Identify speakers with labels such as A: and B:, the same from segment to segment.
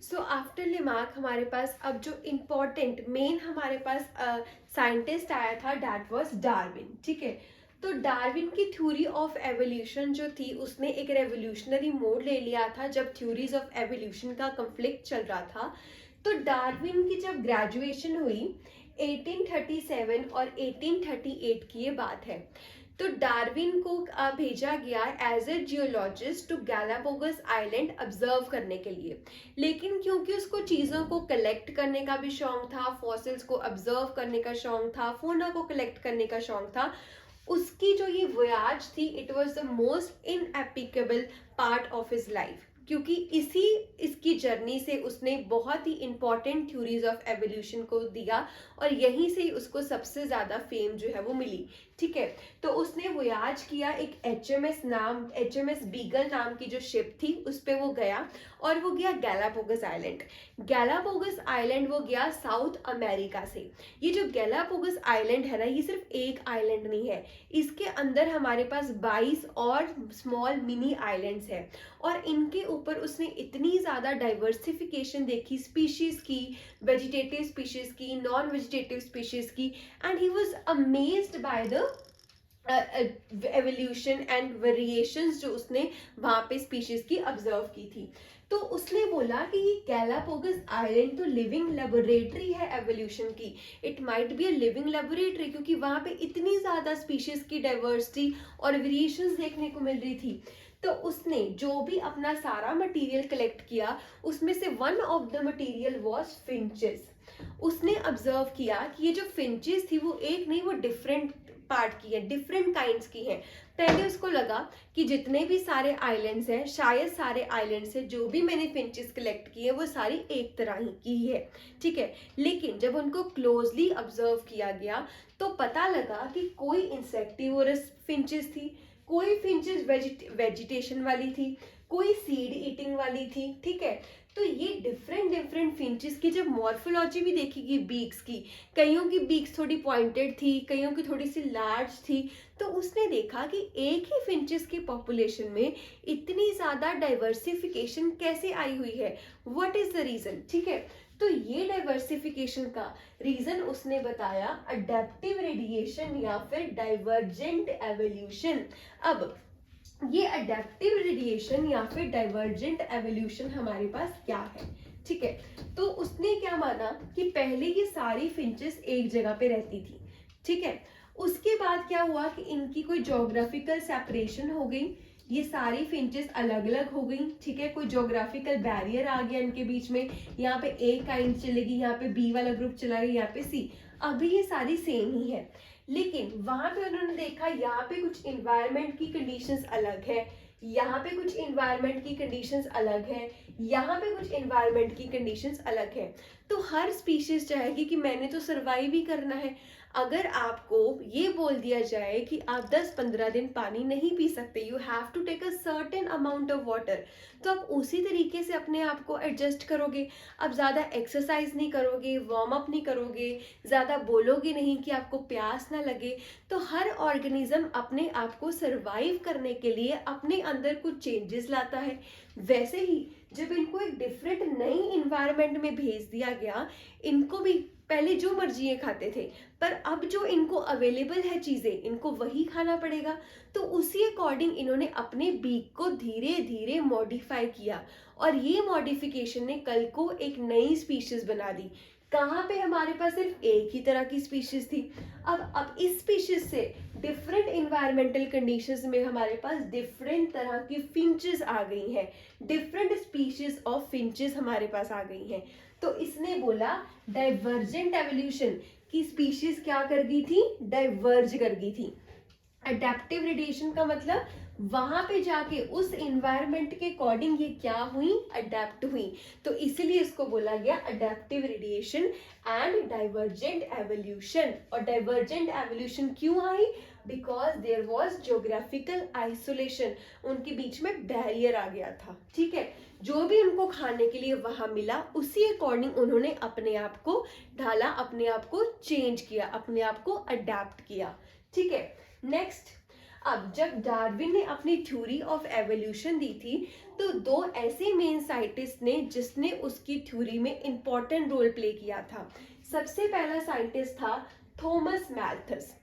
A: So after Lamarck हमारे पास अब जो इम्पोर्टेंट मेन हमारे पास साइंटिस्ट आया था, दैट वाज डार्विन। ठीक है, तो डार्विन की थ्योरी ऑफ एवोल्यूशन जो थी उसने एक रेवोल्यूशनरी मोड ले लिया था जब थ्योरीज ऑफ एवोल्यूशन का कंफ्लिक्ट चल रहा था। तो डार्विन की जब ग्रेजुएशन हुई 1837 और 1838 की ये बात है, तो डार्विन को भेजा गया as a geologist to Galapagos island observe करने के लिए। लेकिन क्योंकि उसको चीज़ों को कलेक्ट करने का भी शौक था, फॉसिल्स को ऑब्जर्व करने का शौक था, फोना को कलेक्ट करने का शौक था, उसकी जो ये वोयाज थी it was the most inapplicable part of his life, क्योंकि इसी इसकी जर्नी से उसने बहुत ही इंपॉर्टेंट थ्योरीज ऑफ एवोल्यूशन को दिया और यहीं से ही उसको सबसे ज़्यादा फेम जो है वो मिली। ठीक है, तो उसने वोयाज किया, एक एच एम एस बीगल नाम की जो शिप थी उस पर वो गया और वो गया गैलापागोस आइलैंड। गैलापागोस आइलैंड वो गया साउथ अमेरिका से। ये जो गैलापागोस आइलैंड है ना, ये सिर्फ एक आइलैंड नहीं है, इसके अंदर हमारे पास 22 और स्मॉल मिनी आइलैंड्स हैं और इनके ऊपर उसने इतनी ज़्यादा डाइवर्सिफिकेशन देखी स्पीशीज़ की, वेजिटेटिव स्पीशीज़ की, नॉन वेजिटेटिव स्पीशीज़ की, and he was amazed by the evolution and variations जो उसने वहाँ पे स्पीशीज़ की ऑब्जर्व की थी। तो उसने बोला कि ये गैलापागोस आइलैंड तो लिविंग लेबोरेटरी है एवोल्यूशन की, it might be a living laboratory, क्योंकि वहाँ पे इतनी ज़्यादा स्पीशीज़ की डाइवर्सिटी और वेरिएशंस देखने को मिल रही थी। तो उसने जो भी अपना सारा मटेरियल कलेक्ट किया उसमें से one of the material was finches. उसने ऑब्जर्व किया कि ये जो फिंचेस थी वो एक नहीं, वो डिफरेंट पार्ट की है, डिफरेंट काइंड्स की है। पहले उसको लगा कि जितने भी सारे आइलैंड्स हैं, शायद सारे आइलैंड्स से जो भी मैंने फिंचेस कलेक्ट किए वो सारी एक तरह ही की है। ठीक है, लेकिन जब उनको क्लोजली ऑब्जर्व किया गया तो पता लगा कि कोई इंसेक्टिवोरस फिंचेस थी, कोई फिंचेस वेजिटेशन वाली थी, कोई सीड ईटिंग वाली थी। ठीक है, तो ये डिफरेंट डिफरेंट फिंचेस की जब मॉर्फोलॉजी भी देखेगी बीक्स की, कईयों की बीक्स थोड़ी पॉइंटेड थी, कईयों की थोड़ी सी लार्ज थी, तो उसने देखा कि एक ही फिंचेस की पॉपुलेशन में इतनी ज़्यादा डाइवर्सिफिकेशन कैसे आई हुई है, व्हाट इज द रीज़न। ठीक है, तो ये डाइवर्सिफिकेशन का रीज़न उसने बताया अडेप्टिव रेडिएशन या फिर डाइवर्जेंट एवोल्यूशन। अब ये अडेप्टिव रेडिएशन या फिर डाइवर्जेंट एवोल्यूशन हमारे पास क्या है। ठीक है, तो उसने क्या माना कि पहले ये सारी फिंचेस एक जगह पे रहती थी। ठीक है, उसके बाद क्या हुआ कि इनकी कोई ज्योग्राफिकल सेपरेशन हो गई, ये सारी फिंचेस अलग अलग हो गई। ठीक है, कोई ज्योग्राफिकल बैरियर आ गया इनके बीच में, यहाँ पे ए काइंड चलेगी, यहाँ पे बी वाला ग्रुप चला गया, यहाँ पे सी। अभी ये सारी सेम ही है, लेकिन वहां पे उन्होंने देखा यहाँ पे कुछ इन्वायरमेंट की कंडीशंस अलग है, यहाँ पे कुछ इन्वायरमेंट की कंडीशंस अलग है, यहाँ पे कुछ इन्वायरमेंट की कंडीशंस अलग है। तो हर स्पीशीज चाहेगी कि मैंने तो सर्वाइव ही करना है। अगर आपको ये बोल दिया जाए कि आप 10-15 दिन पानी नहीं पी सकते, you have to take a certain amount of water, तो आप उसी तरीके से अपने आप को एडजस्ट करोगे। आप ज़्यादा एक्सरसाइज नहीं करोगे, वार्म अप नहीं करोगे, ज़्यादा बोलोगे नहीं कि आपको प्यास ना लगे। तो हर ऑर्गेनिज्म अपने आप को सरवाइव करने के लिए अपने अंदर कुछ चेंजेस लाता है। वैसे ही जब इनको एक डिफरेंट नई इन्वायरमेंट में भेज दिया गया, इनको भी पहले जो मर्जी ये खाते थे, पर अब जो इनको अवेलेबल है चीज़ें, इनको वही खाना पड़ेगा। तो उसी अकॉर्डिंग इन्होंने अपने बीक को धीरे धीरे मॉडिफाई किया और ये मॉडिफिकेशन ने कल को एक नई स्पीशीज बना दी। कहाँ पे हमारे पास सिर्फ एक ही तरह की स्पीशीज थी, अब इस स्पीशीज से डिफरेंट इन्वायरमेंटल कंडीशंस में हमारे पास डिफरेंट तरह की फिंचेस आ गई हैं, डिफरेंट स्पीशीज ऑफ फिंचेस हमारे पास आ गई हैं। तो इसने बोला डाइवर्जेंट एवोल्यूशन की स्पीशीज क्या कर गई थी, डाइवर्ज कर गई थी। अडेप्टिव रेडिएशन का मतलब वहां पे जाके उस इन्वायरमेंट के अकॉर्डिंग ये क्या हुई, अडेप्ट हुई। तो इसीलिए इसको बोला गया adaptive radiation and divergent evolution. और डाइवर्जेंट एवोल्यूशन क्यों आई, because there was geographical isolation, उनके बीच में बैरियर आ गया था। ठीक है, जो भी उनको खाने के लिए वहां मिला उसी अकॉर्डिंग उन्होंने अपने आप को ढाला, अपने आप को चेंज किया, अपने आप को अडेप्ट किया। ठीक है, नेक्स्ट अब जब डार्विन ने अपनी थ्योरी ऑफ एवोल्यूशन दी थी, तो दो ऐसे मेन साइंटिस्ट ने जिसने उसकी थ्योरी में इंपॉर्टेंट रोल प्ले किया था। सबसे पहला साइंटिस्ट था थॉमस मैल्थस।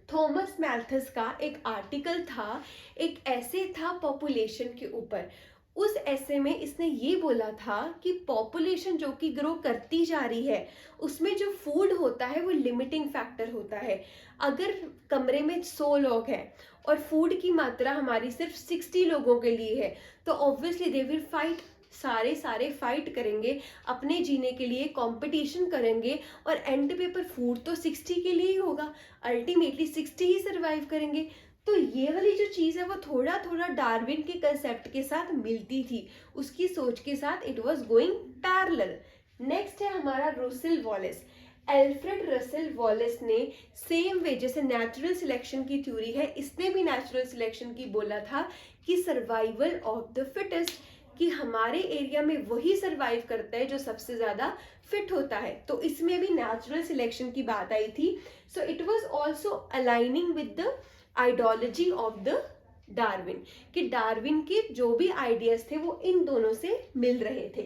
A: थॉमस मैल्थस का एक आर्टिकल था, एक ऐसे था पॉपुलेशन के ऊपर। उस ऐसे में इसने ये बोला था कि पॉपुलेशन जो कि ग्रो करती जा रही है, उसमें जो फूड होता है वो लिमिटिंग फैक्टर होता है। अगर कमरे में 100 लोग हैं और फूड की मात्रा हमारी सिर्फ 60 लोगों के लिए है, तो ऑब्वियसली दे विल फाइट, सारे फाइट करेंगे, अपने जीने के लिए कंपटीशन करेंगे, और एंड पे पर फूड तो 60 के लिए ही होगा, अल्टीमेटली 60 ही सरवाइव करेंगे। तो ये वाली जो चीज़ है वो थोड़ा थोड़ा डार्विन के कंसेप्ट के साथ मिलती थी, उसकी सोच के साथ it was going parallel. Next है हमारा Russel Wallace. Alfred Russel Wallace ने सेम वे जैसे नेचुरल सिलेक्शन की थ्योरी है, इसने भी नेचुरल सिलेक्शन की बोला था कि सर्वाइवल ऑफ द फिटेस्ट, कि हमारे एरिया में वही सरवाइव करता है जो सबसे ज्यादा फिट होता है। तो इसमें भी नेचुरल सिलेक्शन की बात आई थी। So it was also aligning with the ideology of the Darwin, कि डार्विन के जो भी आइडियाज थे वो इन दोनों से मिल रहे थे।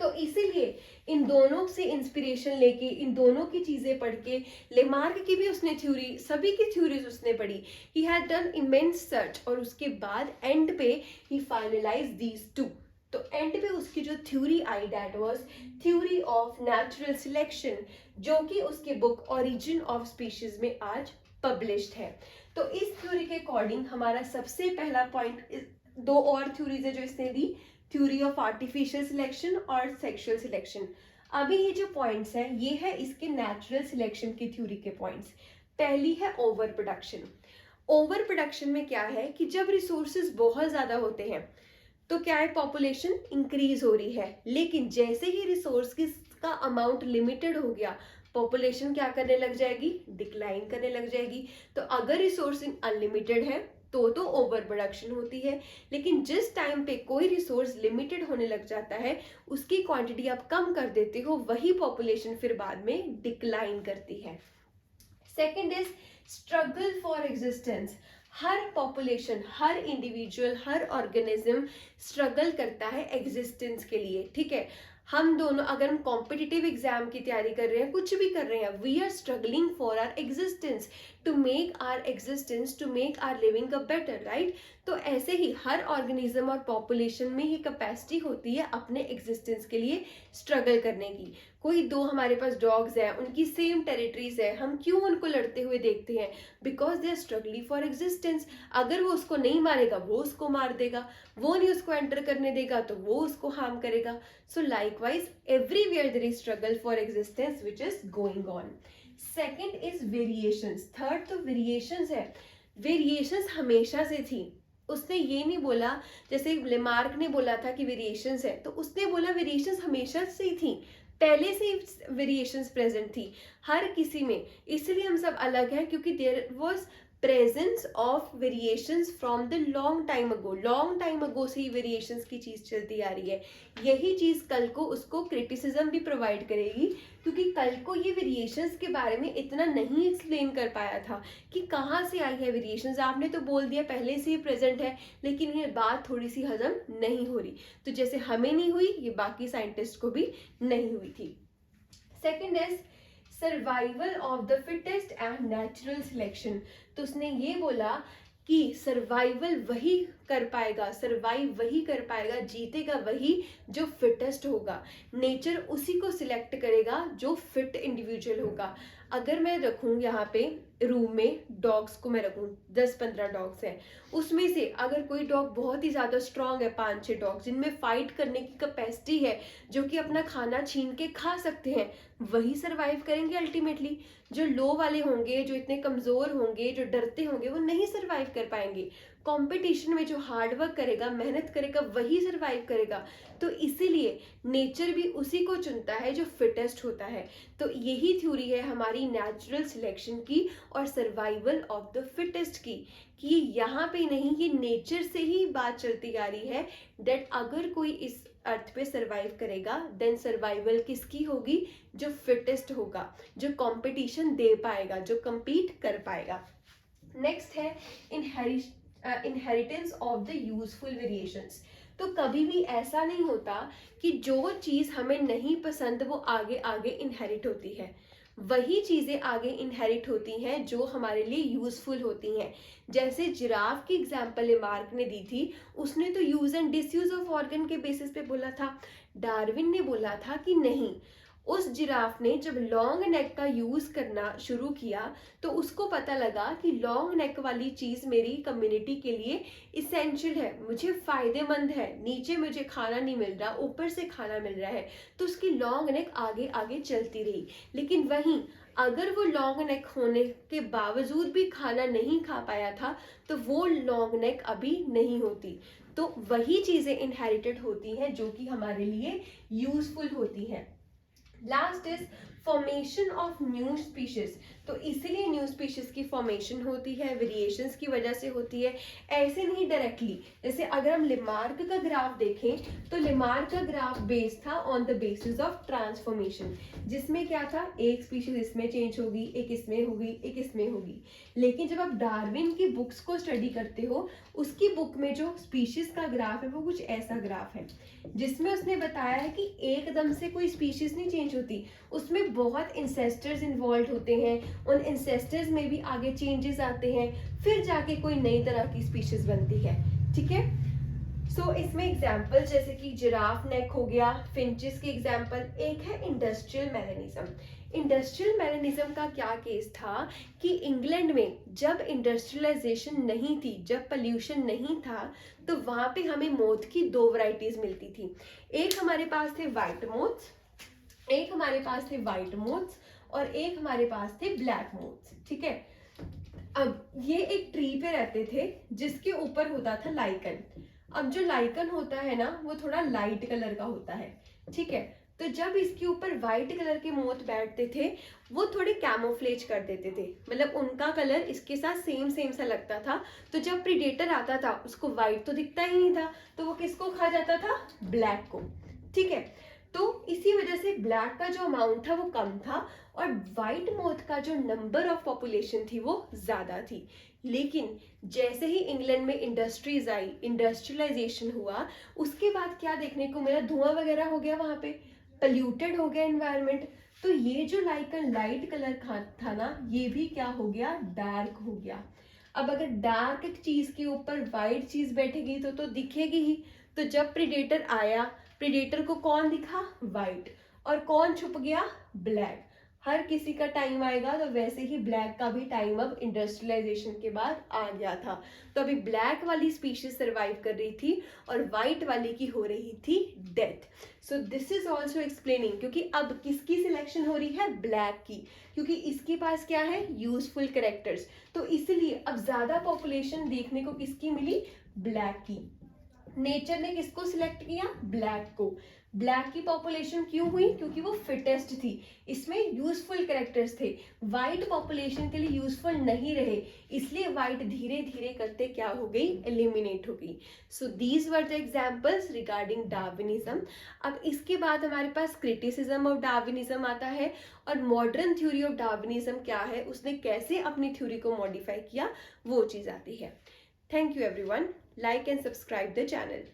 A: तो इसीलिए इन दोनों से इंस्पिरेशन लेके, इन दोनों की चीजें पढ़ के, लेमार्क की भी उसने थ्योरी, सभी की थ्योरीज उसने पढ़ी, he had done immense search, और उसके बाद एंड पे ही फाइनलाइज दीज टू। तो एंड पे उसकी जो theory I that was theory of natural selection, जो कि उसके बुक ओरिजिन ऑफ स्पीशीज में आज पब्लिश्ड है। तो इस थ्योरी के अकॉर्डिंग हमारा सबसे पहला पॉइंट, दो और थ्योरीज है जो इसने दी, थ्योरी ऑफ आर्टिफिशियल सिलेक्शन और सेक्सुअल सिलेक्शन। अभी ये जो पॉइंट्स हैं ये है इसके नेचुरल सिलेक्शन की थ्योरी के पॉइंट्स। पहली है ओवर प्रोडक्शन। ओवर प्रोडक्शन में क्या है कि जब रिसोर्सेज बहुत ज्यादा होते हैं तो क्या है, पॉपुलेशन इंक्रीज हो रही है, लेकिन जैसे ही रिसोर्स का अमाउंट लिमिटेड हो गया, पॉपुलेशन क्या करने लग जाएगी, डिक्लाइन करने लग जाएगी। तो अगर रिसोर्सिंग अनलिमिटेड है तो ओवर प्रोडक्शन होती है, लेकिन जिस टाइम पे कोई रिसोर्स लिमिटेड होने लग जाता है, उसकी क्वांटिटी आप कम कर देते हो, वही पॉपुलेशन फिर बाद में डिक्लाइन करती है। Second is struggle for existence. Her population, her individual, her organism struggle करता है एग्जिस्टेंस के लिए, ठीक है। हम दोनों, अगर हम कॉम्पिटिटिव एग्जाम की तैयारी कर रहे हैं, कुछ भी कर रहे हैं, we are struggling for our existence, to make our existence, to make our living a better, right. तो ऐसे ही हर ऑर्गेनिज्म और पॉपुलेशन में ये कैपेसिटी होती है अपने एग्जिस्टेंस के लिए स्ट्रगल करने की। कोई दो हमारे पास डॉग्स हैं, उनकी सेम टेरिटरीज है, हम क्यों उनको लड़ते हुए देखते हैं, because they are struggling for existence. अगर वो उसको नहीं मारेगा वो उसको मार देगा, वो नहीं उसको एंटर करने देगा तो वो उसको हार्म करेगा। So likewise everywhere there is struggle for existence which is going on. Second is variations. Third तो वेरिएशंस है। वेरिएशंस हमेशा से थी, उसने ये नहीं बोला, जैसे लेमार्क ने बोला था कि वेरिएशंस है, तो उसने बोला वेरिएशंस हमेशा से ही थी, पहले से ही वेरिएशंस प्रेजेंट थी हर किसी में। इसलिए हम सब अलग हैं, क्योंकि there was presence of variations from the long time ago से ही वेरिएशंस की चीज चलती आ रही है। यही चीज कल को उसको क्रिटिसिज्म भी प्रोवाइड करेगी, क्योंकि कल को ये वेरिएशंस के बारे में इतना नहीं एक्सप्लेन कर पाया था कि कहाँ से आई है वेरिएशंस। आपने तो बोल दिया पहले से ही प्रेजेंट है, लेकिन ये बात थोड़ी सी हजम नहीं हो रही। तो जैसे हमें नहीं हुई, ये बाकी साइंटिस्ट को भी नहीं हुई थी। Second is survival of the fittest and natural selection. तो उसने ये बोला कि सर्वाइवल वही कर पाएगा, सर्वाइव वही कर पाएगा, जीतेगा वही जो फिटेस्ट होगा। नेचर उसी को सिलेक्ट करेगा जो फिट इंडिविजुअल होगा। अगर मैं रखूं यहाँ पे रूम में डॉग्स को, मैं रखूं 10-15 डॉग्स हैं, उसमें से अगर कोई डॉग बहुत ही ज्यादा स्ट्रांग है, 5-6 डॉग जिनमें फाइट करने की कैपेसिटी है, जो कि अपना खाना छीन के खा सकते हैं, वही सरवाइव करेंगे अल्टीमेटली। जो लो वाले होंगे, जो इतने कमजोर होंगे, जो डरते होंगे, वो नहीं सरवाइव कर पाएंगे। कंपटीशन में जो हार्डवर्क करेगा, मेहनत करेगा, वही सरवाइव करेगा। तो इसीलिए नेचर भी उसी को चुनता है जो फिटेस्ट होता है। तो यही थ्योरी है हमारी नेचुरल सिलेक्शन की और सर्वाइवल ऑफ द फिटेस्ट की, कि यहाँ पे नहीं, ये नेचर से ही बात चलती आ रही है दैट अगर कोई इस अर्थ पे सरवाइव करेगा, देन सर्वाइवल किसकी होगी, जो फिटेस्ट होगा, जो कंपटीशन दे पाएगा, जो compete कर पाएगा। नेक्स्ट है inheritance of the useful variations. तो कभी भी ऐसा नहीं होता कि जो चीज़ हमें नहीं पसंद वो आगे आगे इनहेरिट होती है, वही चीज़ें आगे इनहेरिट होती हैं जो हमारे लिए यूजफुल होती हैं। जैसे जिराफ की एग्जाम्पल लेमार्क ने दी थी, उसने तो use and disuse of organ के बेसिस पे बोला था। डार्विन ने बोला था कि नहीं, उस जिराफ ने जब लॉन्ग नेक का यूज करना शुरू किया तो उसको पता लगा कि लॉन्ग नेक वाली चीज मेरी कम्युनिटी के लिए इसेंशियल है, मुझे फायदेमंद है, नीचे मुझे खाना नहीं मिल रहा, ऊपर से खाना मिल रहा है, तो उसकी लॉन्ग नेक आगे आगे चलती रही। लेकिन वहीं अगर वो लॉन्ग नेक होने के बावजूद भी खाना नहीं खा पाया था तो वो लॉन्ग नेक अभी नहीं होती। तो वही चीजें इनहेरिटेड होती हैं जो कि हमारे लिए यूजफुल होती हैं। Last is formation of new species. तो इसीलिए न्यू स्पीशीज की फॉर्मेशन होती है, वेरिएशंस की वजह से होती है, ऐसे नहीं डायरेक्टली। जैसे अगर हम लेमार्क का ग्राफ देखें तो लेमार्क का ग्राफ बेस्ड था on the basis of transformation, जिसमें क्या था, एक स्पीशीज इसमें चेंज होगी, एक इसमें होगी, एक इसमें होगी। लेकिन जब आप डार्विन की बुक्स को स्टडी करते हो, उसकी बुक में जो स्पीशीज का ग्राफ है वो कुछ ऐसा ग्राफ है, जिसमें उसने बताया है कि एकदम से कोई स्पीशीज नहीं चेंज होती, उसमें बहुत इंसेस्टर्स इन्वॉल्व होते हैं, उन इंसेस्टर्स में भी आगे चेंजेस आते हैं, फिर जाके कोई नई तरह की स्पीशीज बनती है। ठीक है, सो इसमें एग्जाम्पल जैसे कि जिराफ नेक हो गया, फिंचेस की एग्जाम्पल। एक है इंडस्ट्रियल मैलेनिज्म। इंडस्ट्रियल मैलेनिज्म का क्या केस था कि इंग्लैंड में जब इंडस्ट्रियलाइजेशन नहीं थी, जब पोल्यूशन नहीं था, तो वहां पे हमें मोथ की दो वैरायटीज मिलती थी। एक हमारे पास थे व्हाइट मोथ्स, एक हमारे पास थे व्हाइट मोथ्स और एक हमारे पास थे ब्लैक मोथ्स। ठीक है, अब ये एक ट्री पे रहते थे जिसके ऊपर होता था लाइकन। अब जो लाइकन होता है ना वो थोड़ा लाइट कलर का होता है। ठीक है, तो जब इसके ऊपर व्हाइट कलर के मोथ बैठते थे वो थोड़े कैमोफ्लेज कर देते थे, मतलब उनका कलर इसके साथ सेम सेम सा लगता था। तो जब प्रीडेटर आता था उसको व्हाइट तो दिखता ही नहीं था, तो वो किसको खा जाता था, ब्लैक को। ठीक है, तो इसी वजह से ब्लैक का जो अमाउंट था वो कम था और व्हाइट मोथ का जो नंबर ऑफ पॉपुलेशन थी वो ज्यादा थी। लेकिन जैसे ही इंग्लैंड में इंडस्ट्रीज आई, इंडस्ट्रियलाइजेशन हुआ, उसके बाद क्या देखने को मिला, धुआं वगैरह हो गया, वहां पे पोल्यूटेड हो गया एनवायरनमेंट। तो ये जो लाइकन लाइट कलर का था ना, ये भी क्या हो गया, डार्क हो गया। अब अगर डार्क चीज के ऊपर व्हाइट चीज बैठेगी तो दिखेगी ही। तो जब प्रीडेटर आया, प्रीडेटर को कौन दिखा, व्हाइट, और कौन छुप गया, ब्लैक। हर किसी का टाइम आएगा, तो वैसे ही ब्लैक का भी टाइम अब इंडस्ट्रियलाइजेशन के बाद आ गया था। तो अभी ब्लैक वाली स्पीशीज सर्वाइव कर रही थी और व्हाइट वाली की हो रही थी death. So this is also explaining, क्योंकि अब किसकी सिलेक्शन हो रही है, ब्लैक की, क्योंकि इसके पास क्या है, यूजफुल कैरेक्टर्स। तो इसलिए अब ज्यादा पॉपुलेशन देखने को किसकी मिली, ब्लैक की। नेचर ने किसको सिलेक्ट किया, ब्लैक को। ब्लैक की पॉपुलेशन क्यों हुई, क्योंकि वो फिटेस्ट थी, इसमें यूजफुल कैरेक्टर्स थे। व्हाइट पॉपुलेशन के लिए यूजफुल नहीं रहे, इसलिए व्हाइट धीरे धीरे करते क्या हो गई, एलिमिनेट हो गई। So these were the examples regarding Darwinism. अब इसके बाद हमारे पास क्रिटिसिज्म ऑफ डार्विनिज्म आता है, और मॉडर्न थ्योरी ऑफ डार्विनिज्म क्या है, उसने कैसे अपनी थ्योरी को मॉडिफाई किया, वो चीज आती है। Thank you everyone. Like and subscribe the channel.